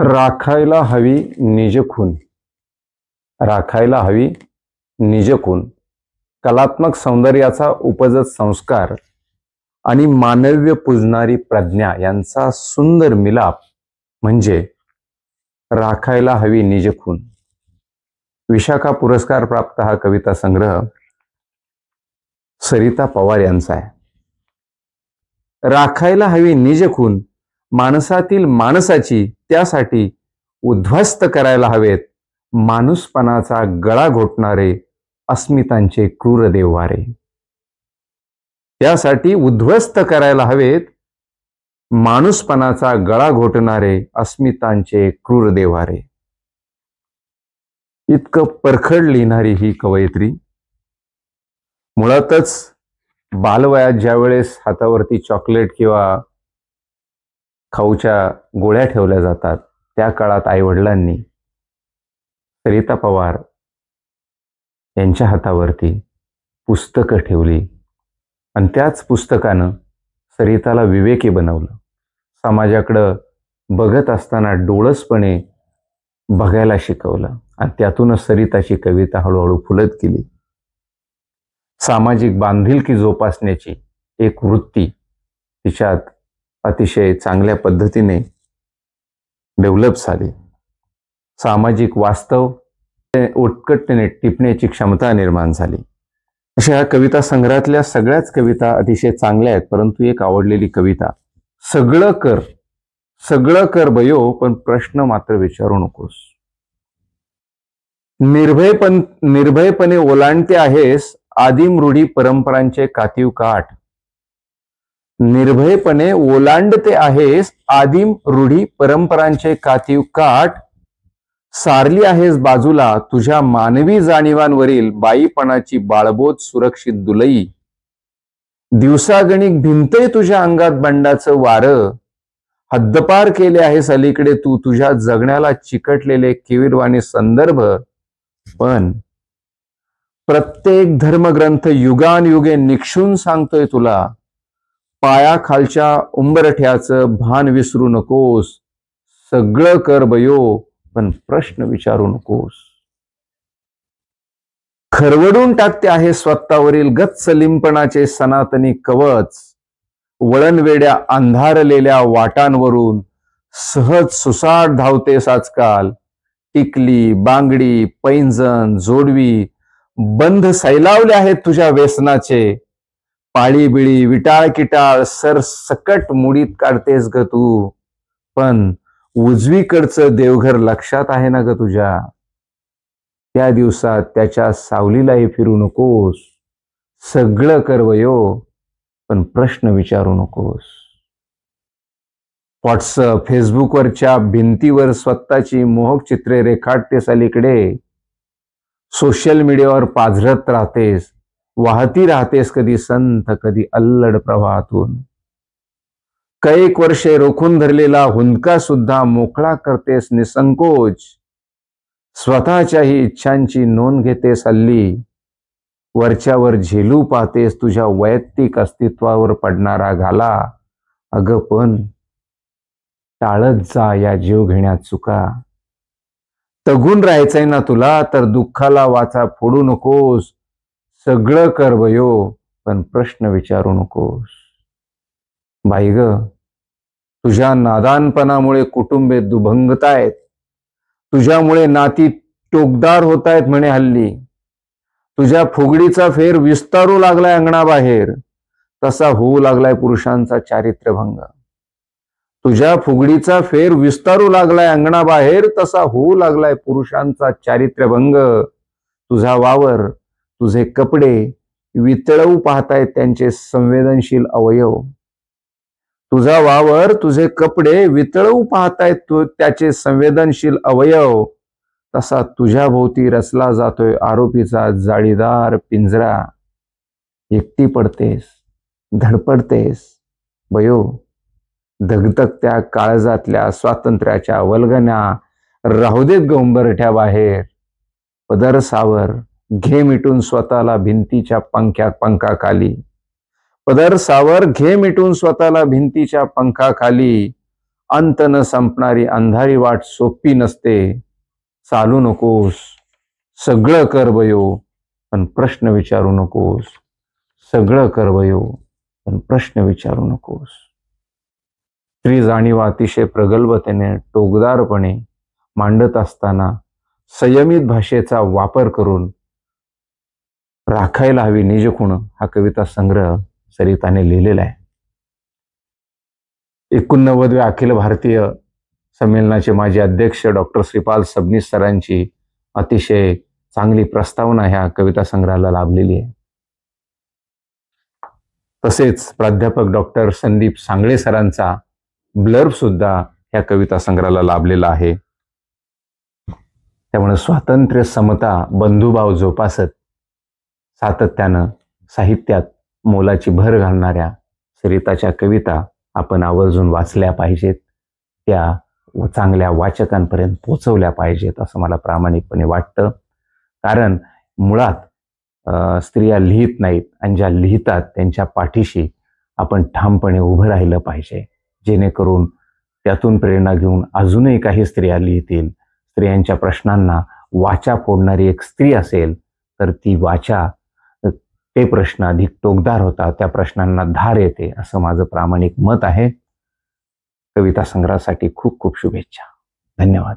राखायला हवी निज खून. राखायला हवी निज खून. कलात्मक सौंदर्याचा उपजत संस्कार आणि मानव्य पूजणारी प्रज्ञा यांचा सुंदर मिलाप म्हणजे राखायला हवी निज खून. विशाखा पुरस्कार प्राप्त हा कविता संग्रह सरिता पवार यांचा आहे. राखायला हवी निज खून, माणसातील माणसाची त्यासाठी उद्ध्वस्त करायला हवेत माणूसपणाचा गळा घोटणारे अस्मितांचे क्रूर देव्हारे. त्यासाठी उद्ध्वस्त करायला हवेत माणूसपणाचा गळा घोटणारे अस्मितांचे क्रूर देव्हारे. इतकं परखड लिहिणारी ही कवयित्री मुळातच बालवयात ज्यावेळेस हातावरती चॉकलेट किंवा खाऊच्या गोळ्या ठेवल्या जातात त्या काळात आईवडिलांनी सरिता पवार यांच्या हातावरती पुस्तकं ठेवली आणि त्याच पुस्तकानं सरिताला विवेकी बनवलं. समाजाकडं बघत असताना डोळसपणे बघायला शिकवलं आणि त्यातूनच सरिताची कविता हळूहळू फुलत गेली. सामाजिक बांधिलकी जोपासण्याची एक वृत्ती तिच्यात अतिशय चांगल्या पद्धतीने डेव्हलप झाली. सामाजिक वास्तव उत्कटतेने टिपण्याची क्षमता निर्माण झाली. अशा ह्या कविता संग्रहातल्या सगळ्याच कविता अतिशय चांगल्या आहेत, परंतु एक आवडलेली कविता, सगळं कर बयो पण प्रश्न मात्र विचारू नकोस. निर्भयपणे ओलांडते आहेस आदिम रूढी परंपरांचे कातीव काठ. निर्भयपणे ओलांडते आहेस आदिम रूढी परंपरांचे कातीव काठ. सारली आहेस बाजूला तुझ्या मानवी जाणीवांवरील बाईपणाची बाळबोध सुरक्षित दुलई. दिवसागणिक भिंतय तुझ्या अंगात बंडाचं वारं. हद्दपार केले आहेस अलीकडे तू तुझ्या जगण्याला चिकटलेले किवीरवाणी संदर्भ. पण प्रत्येक धर्मग्रंथ युगानयुगे निक्षून सांगतोय तुला, पायाखालच्या उंबरठ्याचं भान विसरू नकोस. सगळं कर बयो पण प्रश्न विचारू नकोस. खरवडून टाकते आहे स्वतःवरील गच्च लिंपणाचे सनातनी कवच. वळणवेड्या अंधारलेल्या वाटांवरून सहज सुसाट धावतेस आजकाल. टिकली, बांगडी, पैंजण, जोडवी बंध सैलावले आहेत तुझ्या व्यसनाचे. पाळी बिळी विटाळ किटाळ सरसकट मुडीत काढतेस ग तू. पण उजवीकडचं देवघर लक्षात आहे ना ग तुझ्या. त्या दिवसात त्याच्या सावलीलाही फिरू नकोस. सगळं कर वयो पण प्रश्न विचारू नकोस. व्हॉट्सअप, फेसबुकवरच्या भिंतीवर स्वतःची मोहक चित्रे रेखाटतेस अलीकडे. सोशल मीडियावर पाझरत राहतेस, वाहती राहतेस कधी संथ कधी अल्लड प्रवाहातून. कैक वर्षे रोखून धरलेला हुंदका सुद्धा मोकळा करतेस निसंकोच. स्वतःच्याही इच्छांची नोंद घेतेस हल्ली. वरच्यावर झेलू पाहतेस तुझ्या वैयक्तिक अस्तित्वावर पडणारा घाला. अगं पण टाळत जा या जीव घेण्यात चुका. तगून राहायचंय ना तुला तर दुःखाला वाचा फोडू नकोस. सगळं कर वयो पण प्रश्न विचारू नकोस. बाई ग, तुझ्या नादानपणामुळे कुटुंबे दुभंगतायत. तुझ्यामुळे नाती टोकदार होतायत म्हणे हल्ली. तुझ्या फुगडीचा फेर विस्तारू लागलाय अंगणाबाहेर, तसा होऊ लागलाय पुरुषांचा चारित्र्यभंग. तुझ्या फुगडीचा फेर विस्तारू लागलाय अंगणाबाहेर, तसा होऊ लागलाय पुरुषांचा चारित्र्यभंग. तुझा वावर, तुझे कपडे वितळवू पाहतायत त्यांचे संवेदनशील अवयव. तुझा वावर, तुझे कपडे वितळवू पाहतायत त्याचे संवेदनशील अवयव. तसा तुझ्या भोवती रचला जातोय आरोपीचा जाळीदार पिंजरा. एकटी पडतेस, धडपडतेस बयो. धगधगत्या काळजातल्या स्वातंत्र्याच्या वल्गना राहू देत ग उंबरठ्या बाहेर. पदर सावर, घे मिटून स्वतःला भिंतीच्या पंखाखाली. पदर सावर, घे मिटून स्वतःला भिंतीच्या पंखाखाली. अंत न संपणारी अंधारी वाट सोपी नसते. चालू नकोस, सगळं कर बयो, पण प्रश्न विचारू नकोस. सगळं कर बयो, पण प्रश्न विचारू नकोस. स्त्री जाणीव अतिशय प्रगल्भतेने, टोकदारपणे मांडत असताना संयमित भाषेचा वापर करून राखायला हवी निजखुण हा कविता संग्रह सरिताने लिहिलेला आहे. 89व्या अखिल भारतीय संमेलनाचे माजी अध्यक्ष डॉक्टर श्रीपाल सबनीस सरांची अतिशय चांगली प्रस्तावना ह्या कविता संग्रहाला लाभलेली आहे. तसेच प्राध्यापक डॉक्टर संदीप सांगळे सरांचा ब्लर्ब सुद्धा ह्या कविता संग्रहाला लाभलेला आहे. त्यामुळे स्वातंत्र्य, समता, बंधुभाव जोपासत सातत्यानं साहित्यात मोलाची भर घालणाऱ्या सरिताच्या कविता आपण आवर्जून वाचल्या पाहिजेत. त्या चांगल्या वाचकांपर्यंत पोहोचवल्या पाहिजेत असं मला प्रामाणिकपणे वाटतं. कारण मुळात स्त्रिया लिहित नाहीत आणि ज्या लिहितात त्यांच्या पाठीशी आपण ठामपणे उभं राहिलं पाहिजे, जेणेकरून त्यातून प्रेरणा घेऊन अजूनही काही स्त्रिया लिहितील. स्त्रियांच्या प्रश्नांना वाचा फोडणारी एक स्त्री असेल तर ती वाचा, ते प्रश्न अधिक टोकदार होतात, त्या प्रश्नांना धार येते असं माझं प्रामाणिक मत आहे. कविता संग्रहासाठी खूप खूप शुभेच्छा. धन्यवाद.